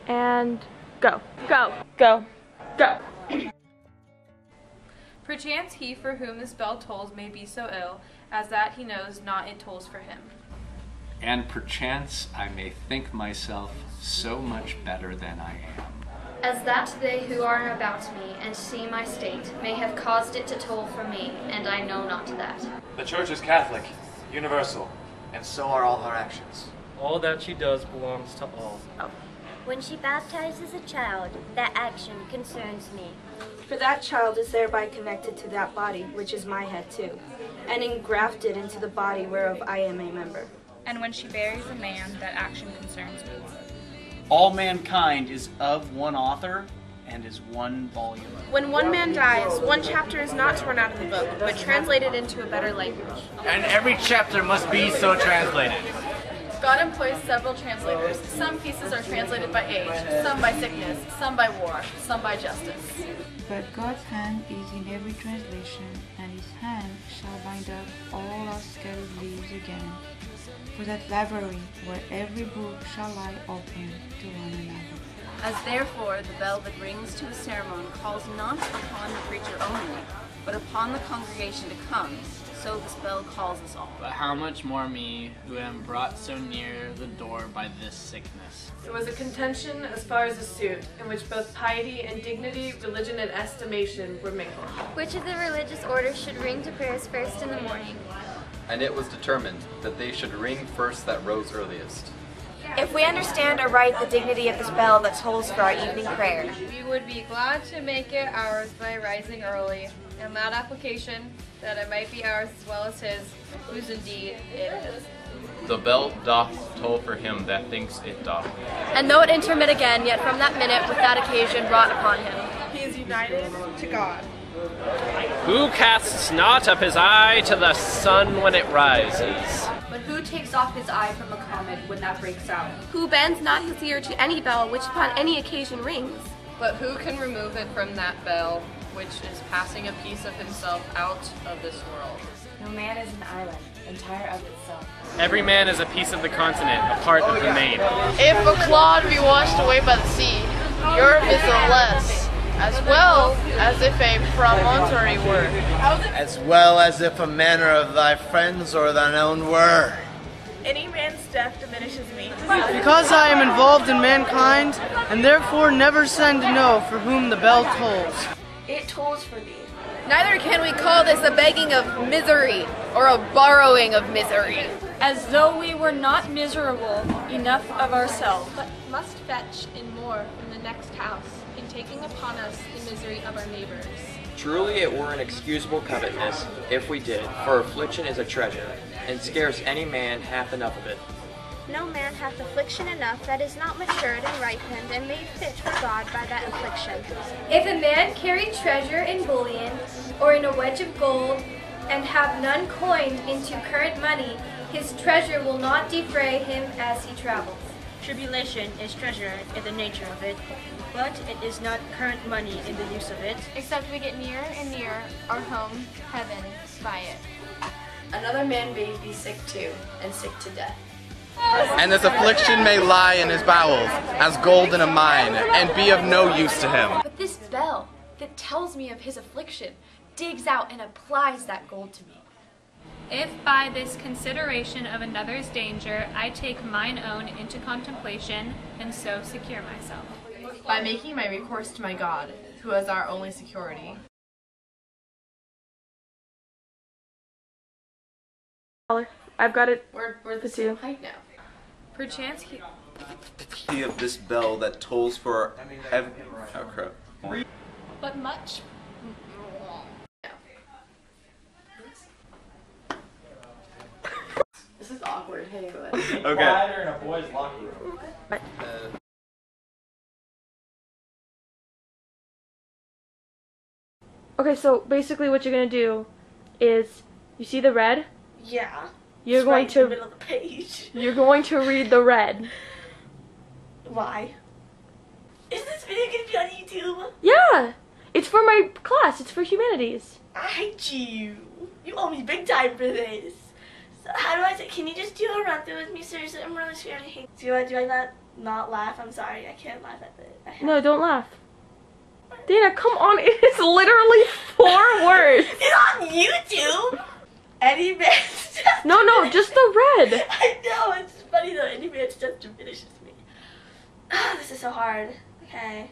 and go, go, go, go. Perchance he for whom this bell tolls may be so ill, as that he knows not it tolls for him. And perchance I may think myself so much better than I am, as that they who are about me and see my state may have caused it to toll for me, and I know not that. The Church is Catholic, universal, and so are all her actions. All that she does belongs to all. When she baptizes a child, that action concerns me. For that child is thereby connected to that body, which is my head too, and engrafted into the body whereof I am a member. And when she buries a man, that action concerns me. All mankind is of one author and is one volume. When one man dies, one chapter is not torn out of the book, but translated into a better language. And every chapter must be so translated. God employs several translators. Some pieces are translated by age, some by sickness, some by war, some by justice. But God's hand is in every translation, and his hand shall bind up all our scattered leaves again, for that library where every book shall lie open to one another. As therefore the bell that rings to a ceremony calls not upon the preacher only, but upon the congregation to come, so this bell calls us all. But how much more me, who am brought so near the door by this sickness? It was a contention as far as a suit, in which both piety and dignity, religion and estimation were mingled. Which of the religious orders should ring to prayers first in the morning? And it was determined that they should ring first that rose earliest. If we understand aright the dignity of this bell that tolls for our evening prayer, We would be glad to make it ours by rising early, in that application, that it might be ours as well as his, whose indeed it is. The bell doth toll for him that thinks it doth. And though it intermit again, yet from that minute with that occasion wrought upon him. he is united to God. Who casts not up his eye to the sun when it rises? But who takes off his eye from a comet when that breaks out? Who bends not his ear to any bell which upon any occasion rings? But who can remove it from that bell, which is passing a piece of himself out of this world? No man is an island, entire of itself. Every man is a piece of the continent, a part of the main. If a clod be washed away by the sea, Europe is the less, as well as if a promontory were. As well as if a manner of thy friends or thine own were. Any man's death diminishes me. Because I am involved in mankind, and therefore never send to know for whom the bell tolls. It tolls for thee. Neither can we call this a begging of misery, or a borrowing of misery. As though we were not miserable enough of ourselves, But must fetch in more from the next house, in taking upon us the misery of our neighbors. Truly it were an excusable covetousness, if we did, for affliction is a treasure, and scarce any man hath enough of it. No man hath affliction enough that is not matured and ripened and made fit for God by that affliction. if a man carry treasure in bullion, or in a wedge of gold, and have none coined into current money, his treasure will not defray him as he travels. Tribulation is treasure in the nature of it, but it is not current money in the use of it. Except we get nearer and nearer our home, heaven, by it. Another man may be sick too, and sick to death. And this affliction may lie in his bowels, as gold in a mine, and be of no use to him. But this bell that tells me of his affliction digs out and applies that gold to me. If by this consideration of another's danger I take mine own into contemplation, and so secure myself. By making my recourse to my God, who is our only security. I've got it. We're the same height now. Perchance he... Of this bell that tolls for heaven. Oh crap. But much... This is awkward. Hey, go ahead. Okay. in a boys' locker room. Okay, so basically what you're gonna do is, you see the red? Yeah. You're going right in the to middle of the page. you're going to read the red. Why? Is this video gonna be on YouTube? Yeah, it's for my class. It's for humanities. I hate you. You owe me big time for this. So how do I say? Can you just do a run through with me, seriously? I'm really scared. I hate. Do you like that? not laugh. I'm sorry, I can't laugh at it. No, don't laugh. Dana, come on, it is literally 4 words. It's on YouTube! Any man's just No, just the red. I know, it's funny though, any man's just diminishes me. This is so hard. Okay.